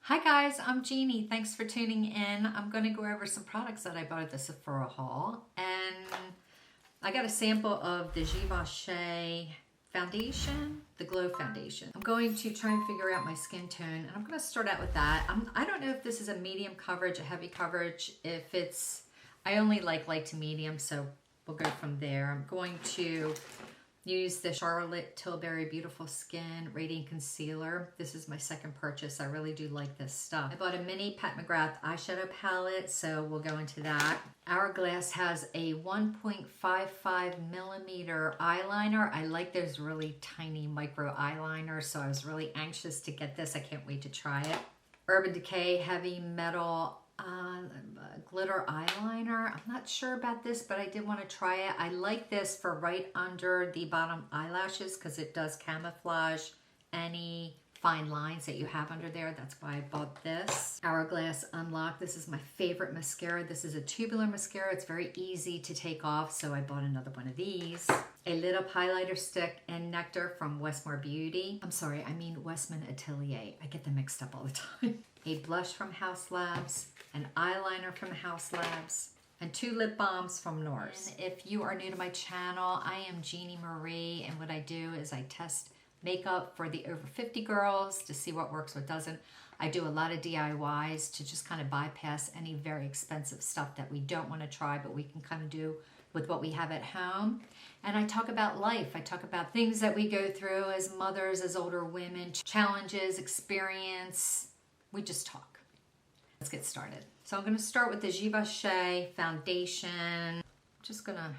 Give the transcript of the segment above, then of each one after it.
Hi guys, I'm Jeannie. Thanks for tuning in. I'm going to go over some products that I bought at the Sephora haul. And I got a sample of the Givenchy foundation, the Glow foundation. I'm going to try and figure out my skin tone, and I'm going to start out with that. I don't know if this is a medium coverage, a heavy coverage. If it's, I only like light to medium, so we'll go from there. I'm going to use the Charlotte Tilbury Beautiful Skin Radiant Concealer. This is my second purchase. I really do like this stuff. I bought a mini Pat McGrath eyeshadow palette, so we'll go into that. Hourglass has a 1.55 millimeter eyeliner. I like those really tiny micro eyeliners, so I was really anxious to get this. I can't wait to try it. Urban Decay Heavy Metal glitter eyeliner. I'm not sure about this, but I did want to try it. I like this for right under the bottom eyelashes because it does camouflage any fine lines that you have under there. That's why I bought this. Hourglass Unlock. This is my favorite mascara. This is a tubular mascara. It's very easy to take off, so I bought another one of these. A Lit Up highlighter stick and nectar from Westmore Beauty. I'm sorry, I mean Westman Atelier. I get them mixed up all the time. A blush from Haus Labs, an eyeliner from Haus Labs, and 2 lip balms from NARS. And if you are new to my channel, I am Jeannie Marie, and what I do is I test makeup for the over 50 girls to see what works, what doesn't. I do a lot of DIYs to just kind of bypass any very expensive stuff that we don't want to try, but we can kind of do with what we have at home. And I talk about life. I talk about things that we go through as mothers, as older women, challenges, experience. We just talk. Let's get started. So I'm going to start with the Givenchy foundation. I'm just going to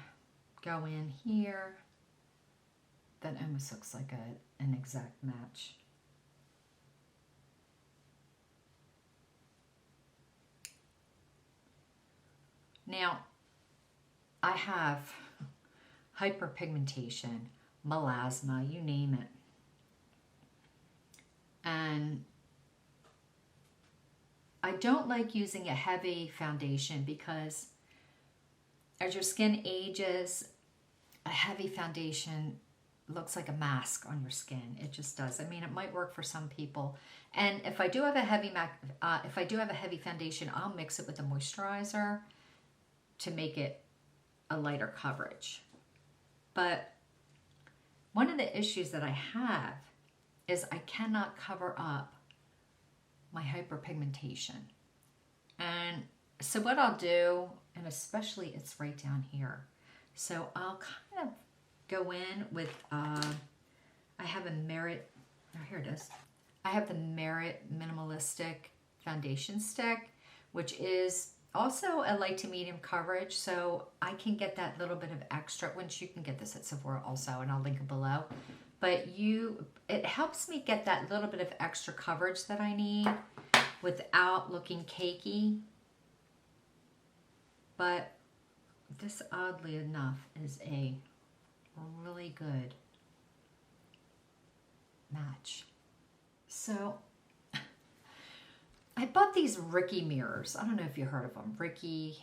go in here. That almost looks like an exact match. Now, I have hyperpigmentation, melasma, you name it. And I don't like using a heavy foundation because as your skin ages, a heavy foundation looks like a mask on your skin. It just does. I mean, it might work for some people. And if I do have a heavy foundation, I'll mix it with a moisturizer to make it a lighter coverage. But one of the issues that I have is I cannot cover up my hyperpigmentation. And so what I'll do, and especially it's right down here, so I'll kind of go in with, I have a Merit, oh here it is. I have the Merit Minimalistic Foundation Stick, which is also a light to medium coverage, so I can get that little bit of extra, which you can get this at Sephora also, and I'll link it below. But it helps me get that little bit of extra coverage that I need without looking cakey. But this, oddly enough, is a really good match. So I bought these Ricky mirrors. I don't know if you heard of them. Ricky,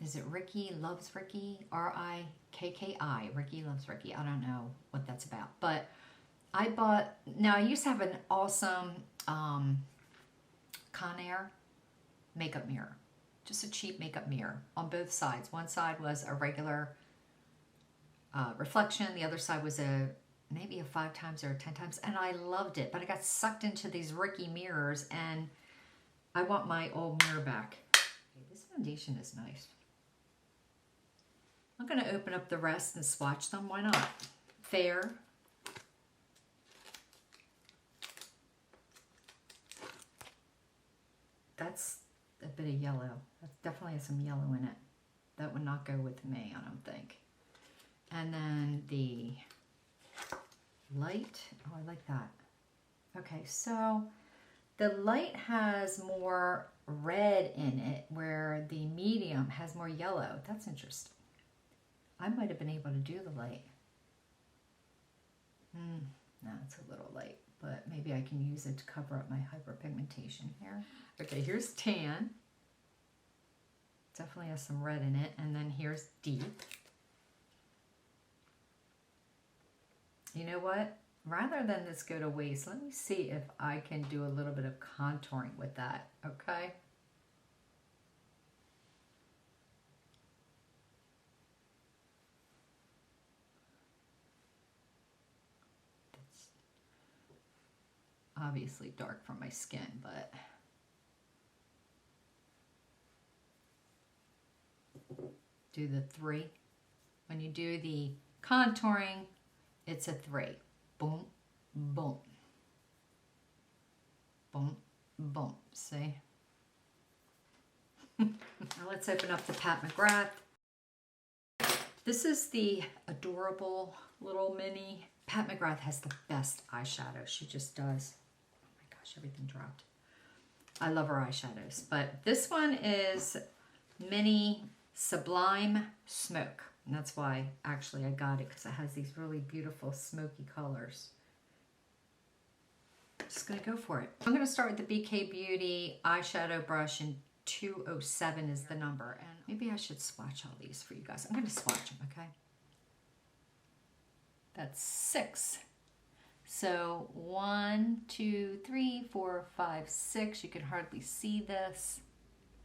is it Ricky Loves Ricky? R-I-K-K-I. Ricky Loves Ricky. I don't know what that's about. But I bought, now I used to have an awesome Conair makeup mirror. Just a cheap makeup mirror on both sides. One side was a regular reflection. The other side was maybe a 5 times or a 10 times. And I loved it. But I got sucked into these Ricky mirrors and I want my old mirror back. Okay, this foundation is nice. I'm going to open up the rest and swatch them. Why not? Fair. That's a bit of yellow. That definitely has some yellow in it. That would not go with me, I don't think. And then the light. Oh, I like that. Okay, so the light has more red in it, where the medium has more yellow. That's interesting. I might have been able to do the light. No, it's a little light, but maybe I can use it to cover up my hyperpigmentation here. Okay, here's tan. Definitely has some red in it. And then here's deep. You know what? rather than this go to waste, let me see if I can do a little bit of contouring with that, okay? That's obviously dark for my skin, but do the 3. When you do the contouring, it's a 3. Boom, boom. Boom, boom. See? Now let's open up the Pat McGrath. This is the adorable little mini. Pat McGrath has the best eyeshadow. She just does. Oh my gosh, everything dropped. I love her eyeshadows. But this one is Mini Sublime Smoke. And that's why actually I got it, because it has these really beautiful smoky colors. Just gonna go for it. I'm gonna start with the BK Beauty eyeshadow brush, and 207 is the number. And maybe I should swatch all these for you guys. I'm gonna swatch them, okay? That's 6. So 1, 2, 3, 4, 5, 6. You can hardly see this,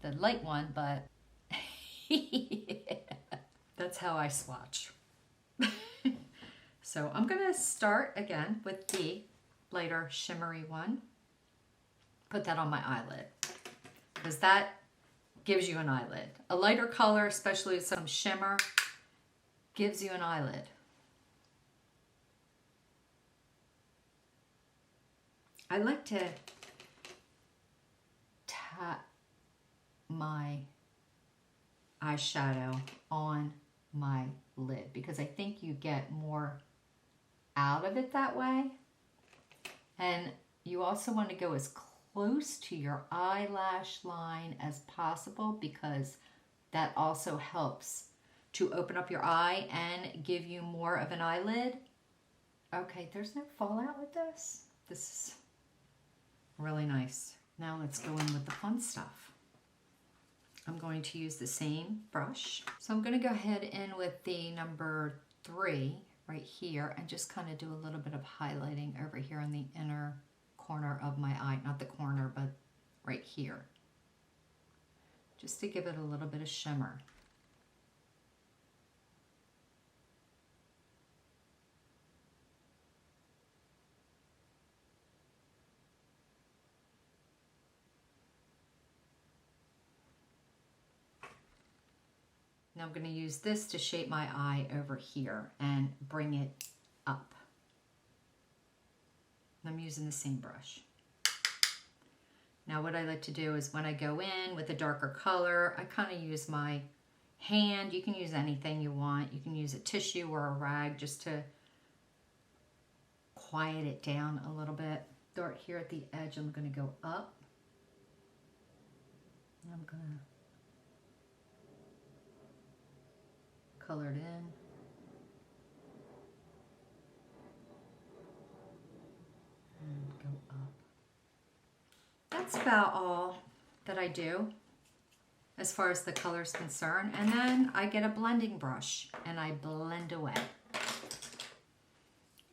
the light one, but that's how I swatch. So I'm gonna start again with the lighter shimmery one. Put that on my eyelid, because that gives you an eyelid. A lighter color, especially with some shimmer, gives you an eyelid. I like to tap my eyeshadow on my lid, because I think you get more out of it that way. And you also want to go as close to your eyelash line as possible, because that also helps to open up your eye and give you more of an eyelid. Okay, there's no fallout with this. This is really nice. Now let's go in with the fun stuff. I'm going to use the same brush. So I'm going to go ahead in with the number 3 right here and just kind of do a little bit of highlighting over here in the inner corner of my eye. Not the corner, but right here. Just to give it a little bit of shimmer. Now I'm going to use this to shape my eye over here and bring it up. I'm using the same brush. Now what I like to do is when I go in with a darker color, I kind of use my hand. You can use anything you want. You can use a tissue or a rag just to quiet it down a little bit. Start here at the edge. I'm going to go up. I'm going to color it in. And go up. That's about all that I do as far as the color is concerned. And then I get a blending brush and I blend away.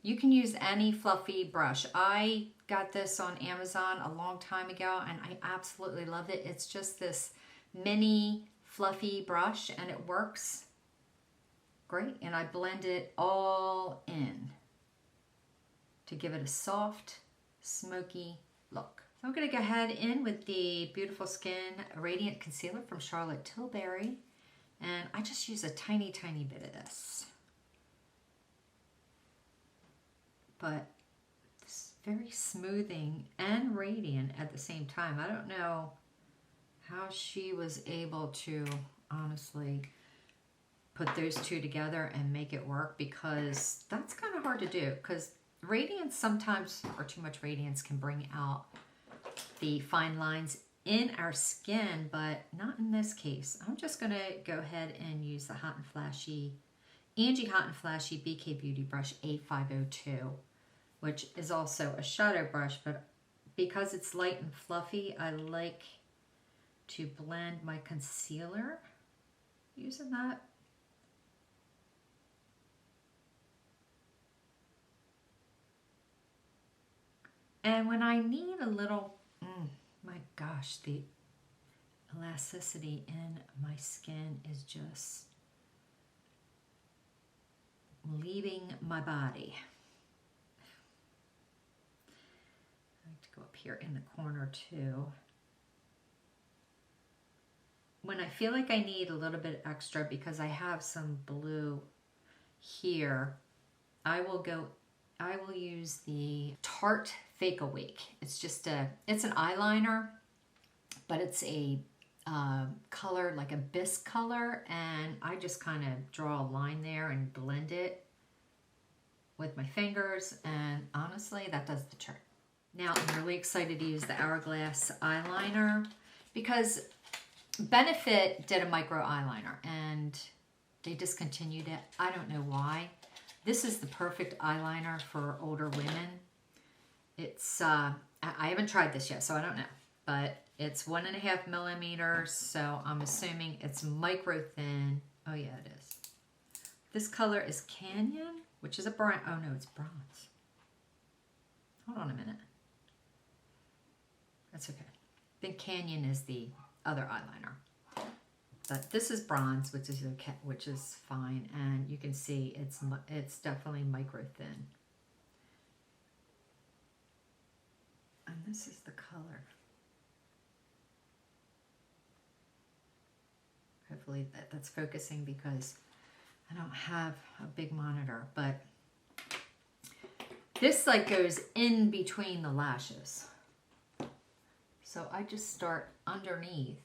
You can use any fluffy brush. I got this on Amazon a long time ago and I absolutely love it. It's just this mini fluffy brush and it works great. And I blend it all in to give it a soft, smoky look. So I'm going to go ahead in with the Beautiful Skin Radiant Concealer from Charlotte Tilbury. And I just use a tiny, tiny bit of this. But it's very smoothing and radiant at the same time. I don't know how she was able to honestly put those two together and make it work, because that's kind of hard to do, because radiance sometimes, or too much radiance, can bring out the fine lines in our skin, but not in this case. I'm just going to go ahead and use the Hot and Flashy, Angie Hot and Flashy BK Beauty Brush A502, which is also a shadow brush, but because it's light and fluffy, I like to blend my concealer using that. And when I need a little, my gosh, the elasticity in my skin is just leaving my body. I like to go up here in the corner too. When I feel like I need a little bit extra because I have some blue here, I will use the Tarte Fake Awake. It's an eyeliner, but it's a color, like a bisque color, and I just kind of draw a line there and blend it with my fingers, and honestly, that does the trick. Now, I'm really excited to use the Hourglass eyeliner because Benefit did a micro eyeliner, and they discontinued it. I don't know why. This is the perfect eyeliner for older women. It's, I haven't tried this yet, so I don't know, but it's 1.5 millimeters, so I'm assuming it's micro thin. Oh yeah, it is. This color is Canyon, which is a brown. Oh no, it's bronze. Hold on a minute. That's okay. I think Canyon is the other eyeliner. But this is bronze, which is okay, which is fine, and you can see it's definitely micro thin. And this is the color. Hopefully that's focusing because I don't have a big monitor, but this like goes in between the lashes. So I just start underneath.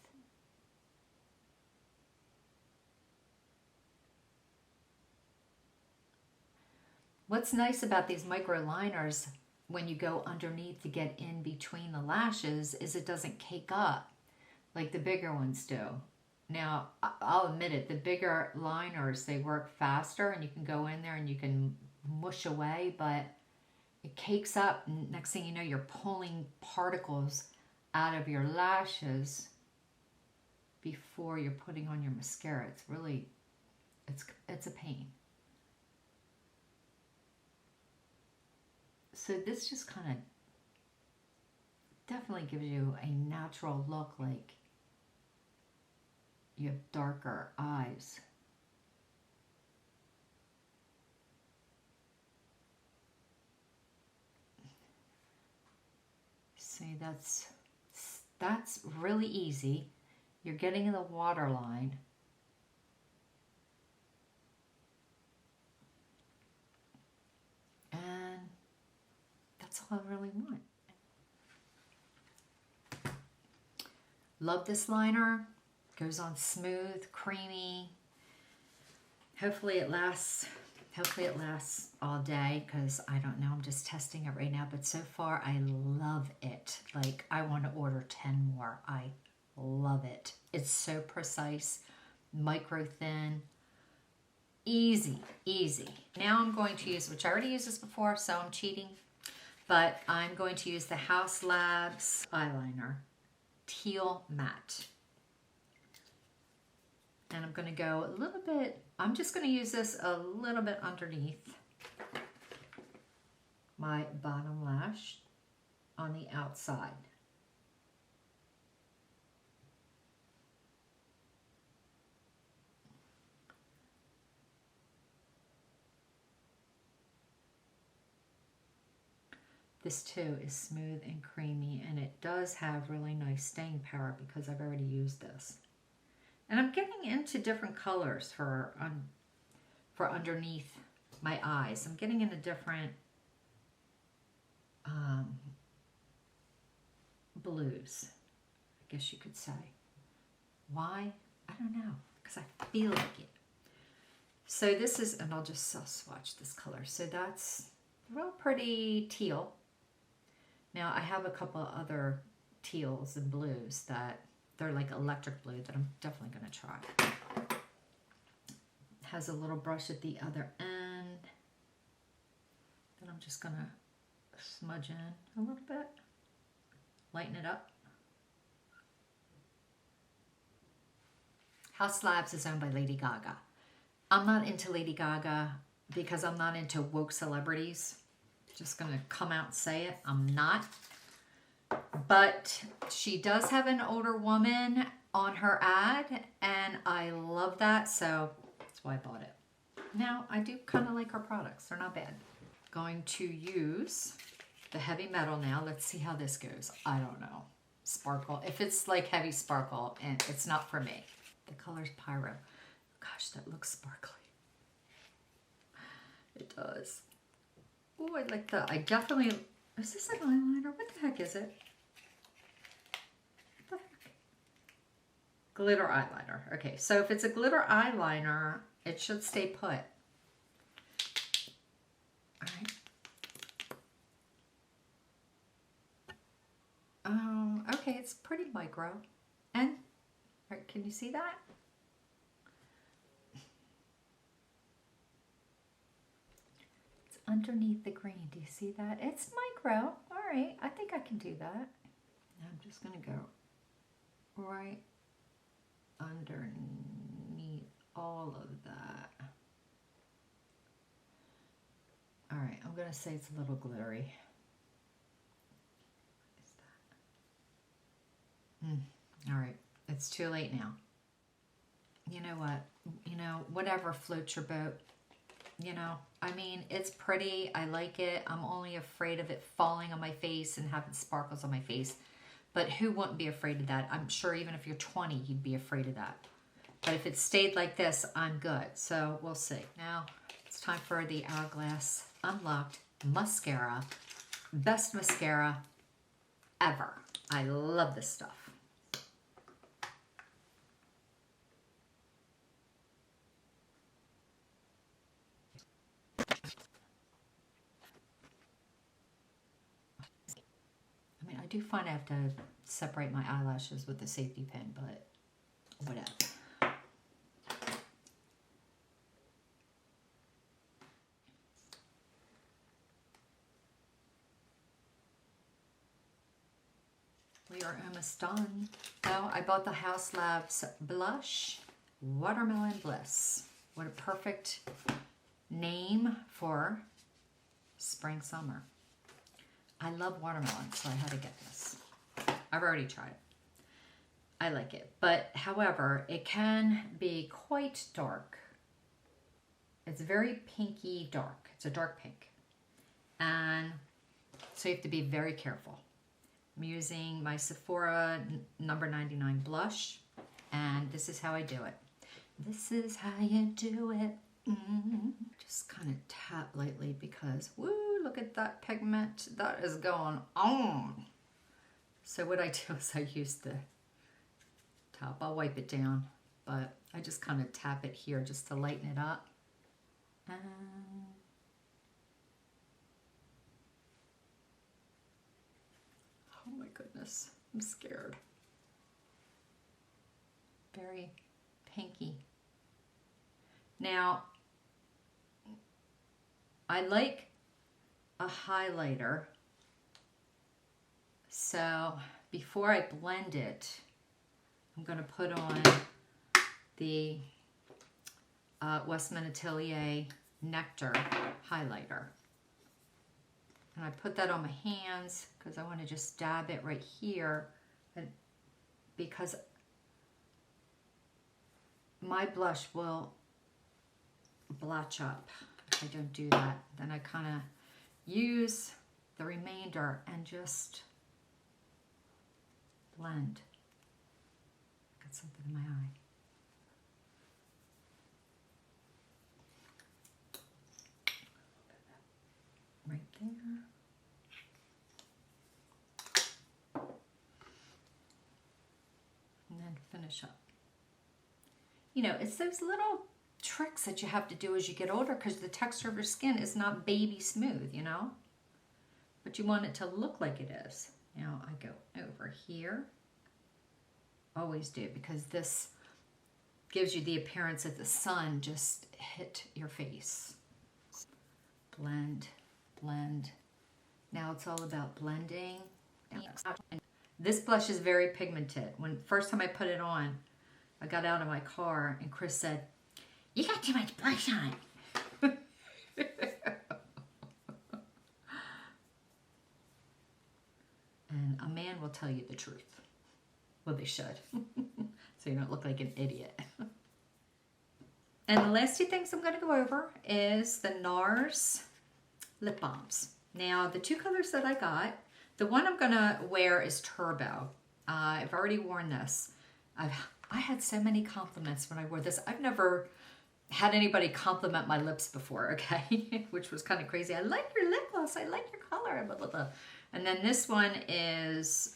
What's nice about these micro liners when you go underneath to get in between the lashes is it doesn't cake up like the bigger ones do. Now, I'll admit it, the bigger liners, they work faster and you can go in there and you can mush away, but it cakes up. And next thing you know, you're pulling particles out of your lashes before you're putting on your mascara. It's really, it's a pain. So this just kind of definitely gives you a natural look, like you have darker eyes. See, that's really easy. You're getting the waterline. And that's all I really want. Love this liner. Goes on smooth, creamy. Hopefully it lasts all day, because I don't know, I'm just testing it right now, but so far I love it. Like, I want to order 10 more. I love it. It's so precise, micro thin, easy. Now I'm going to use, which I already used this before, so I'm cheating, but I'm going to use the Haus Labs eyeliner, Teal Matte. And I'm going to go a little bit, I'm just going to use this a little bit underneath my bottom lash on the outside. This too is smooth and creamy, and it does have really nice staying power because I've already used this. And I'm getting into different colors for underneath my eyes. I'm getting into different blues, I guess you could say. Why? I don't know, because I feel like it. So this is, and I'll just swatch this color. So that's real pretty teal. Now I have a couple of other teals and blues that they're like electric blue that I'm definitely going to try. Has a little brush at the other end that I'm just going to smudge in a little bit. Lighten it up. Haus Labs is owned by Lady Gaga. I'm not into Lady Gaga because I'm not into woke celebrities. just going to come out and say it. I'm not. But she does have an older woman on her ad, and I love that, so that's why I bought it. Now, I do kind of like her products. They're not bad. Going to use the heavy metal now. Let's see how this goes. I don't know. Sparkle. If it's like heavy sparkle, and it's not for me. The color's Pyro. Gosh, that looks sparkly. It does. Oh, I like that. I definitely... Is this an eyeliner? What the heck is it? What the heck? Glitter eyeliner. Okay, so if it's a glitter eyeliner, it should stay put. All right. Okay, it's pretty micro. And, right, can you see that? It's underneath the green. Do you see that? It's micro. All right, I think I can do that. Now I'm just going to go right underneath all of that. All right, I'm going to say it's a little glittery. All right, it's too late now. You know what? You know, whatever floats your boat. You know, I mean, it's pretty. I like it. I'm only afraid of it falling on my face and having sparkles on my face. But who wouldn't be afraid of that? I'm sure even if you're 20, you'd be afraid of that. But if it stayed like this, I'm good. So we'll see. Now, it's time for the Hourglass Unlocked Mascara. Best mascara ever. I love this stuff. I do find I have to separate my eyelashes with the safety pin, but whatever. We are almost done. Now, I bought the Haus Labs blush, Watermelon Bliss. What a perfect name for spring, summer. I love watermelon, so I had to get this. I've already tried it. I like it. But, however, it can be quite dark. It's very pinky dark. It's a dark pink. And so you have to be very careful. I'm using my Sephora number 99 blush. And this is how I do it. This is how you do it. Just kind of tap lightly because, woo, look at that pigment. That is going on. So what I do is I use the top. I'll wipe it down, but I just kind of tap it here just to lighten it up. And oh my goodness, I'm scared. Very pinky. Now, I like a highlighter, so before I blend it, I'm going to put on the Westman Atelier Nectar highlighter. And I put that on my hands because I want to just dab it right here, because my blush will blotch up if I don't do that. Then I kind of use the remainder and just blend. Got something in my eye. Right there. And then finish up. You know, it's those little tricks that you have to do as you get older because the texture of your skin is not baby smooth, you know? But you want it to look like it is. Now I go over here. Always do, because this gives you the appearance that the sun just hit your face. Blend, blend. Now it's all about blending. This blush is very pigmented. When first time I put it on, I got out of my car and Chris said, "You got too much blush on." listen, a man will tell you the truth. Well, they should. So you don't look like an idiot. And the last two things I'm going to go over is the NARS lip balms. Now, the two colors that I got, the one I'm going to wear is Turbo. I've already worn this. I had so many compliments when I wore this. I've never had anybody compliment my lips before, okay? Which was kind of crazy. I like your lip gloss. I like your color. Blah, blah, blah. And then this one is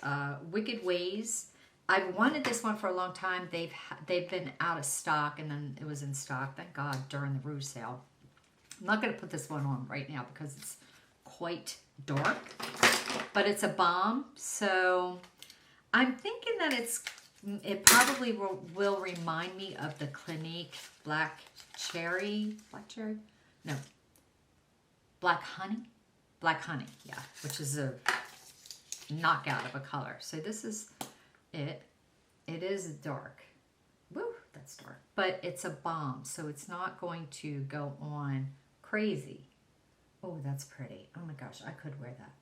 Wicked Ways. I've wanted this one for a long time. They've been out of stock, and then it was in stock, thank God, during the Rouge sale. I'm not going to put this one on right now because it's quite dark, but it's a balm. So I'm thinking that it probably will remind me of the Clinique Black Honey, yeah, which is a knockout of a color. So this is it. It is dark. Woo, that's dark. But it's a balm, so it's not going to go on crazy. Oh, that's pretty. Oh my gosh, I could wear that.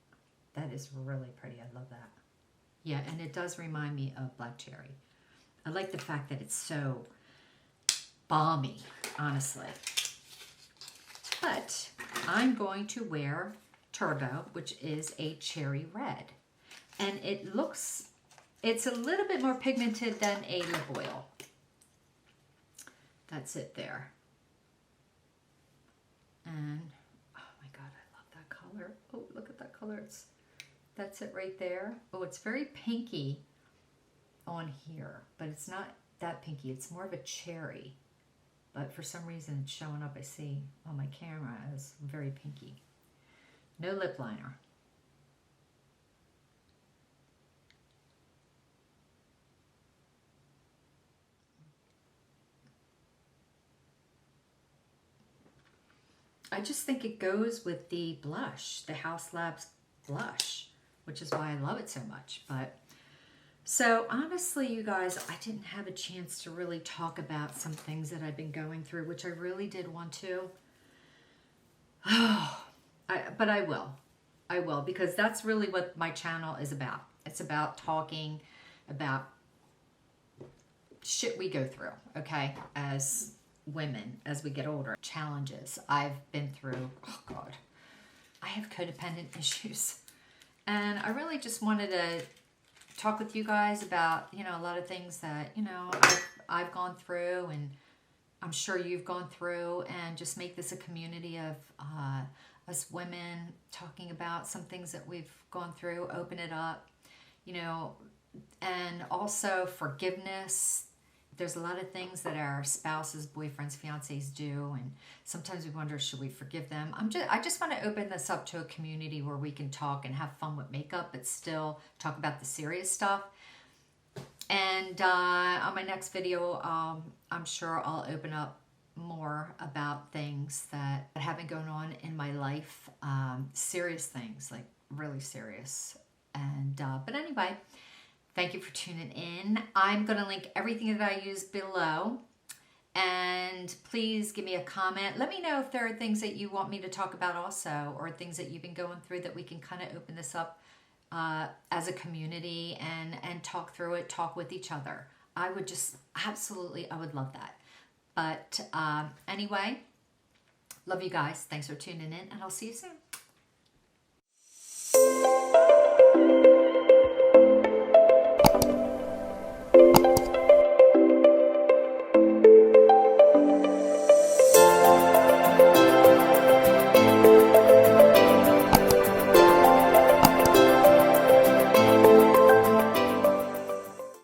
That is really pretty. I love that. Yeah, and it does remind me of Black Cherry. I like the fact that it's so balmy, honestly. But I'm going to wear Turbo, which is a cherry red. And it's a little bit more pigmented than a lip oil. That's it there. And, oh my God, I love that color. Oh, look at that color. That's it right there. Oh, it's very pinky on here, but it's not that pinky. It's more of a cherry. But for some reason, it's showing up, I see, on my camera as very pinky. No lip liner. I just think it goes with the blush, the House Labs blush, which is why I love it so much. But so honestly, you guys, I didn't have a chance to really talk about some things that I've been going through, which I really did want to. But I will. I will, because that's really what my channel is about. It's about talking about shit we go through, okay, as women, as we get older. Challenges I've been through. Oh God, I have codependent issues, and I really just wanted to talk with you guys about, you know, a lot of things that, you know, I've gone through, and I'm sure you've gone through, and just make this a community of us women talking about some things that we've gone through, open it up, you know, and also forgiveness. There's a lot of things that our spouses, boyfriends, fiancés do, and sometimes we wonder, should we forgive them? I just want to open this up to a community where we can talk and have fun with makeup, but still talk about the serious stuff. And on my next video, I'm sure I'll open up more about things that have been going on in my life, serious things, like really serious. And but anyway, thank you for tuning in. I'm going to link everything that I use below. And please give me a comment. Let me know if there are things that you want me to talk about also, or things that you've been going through that we can kind of open this up as a community and talk through it, talk with each other. I would just, absolutely, I would love that. But anyway, love you guys. Thanks for tuning in, and I'll see you soon.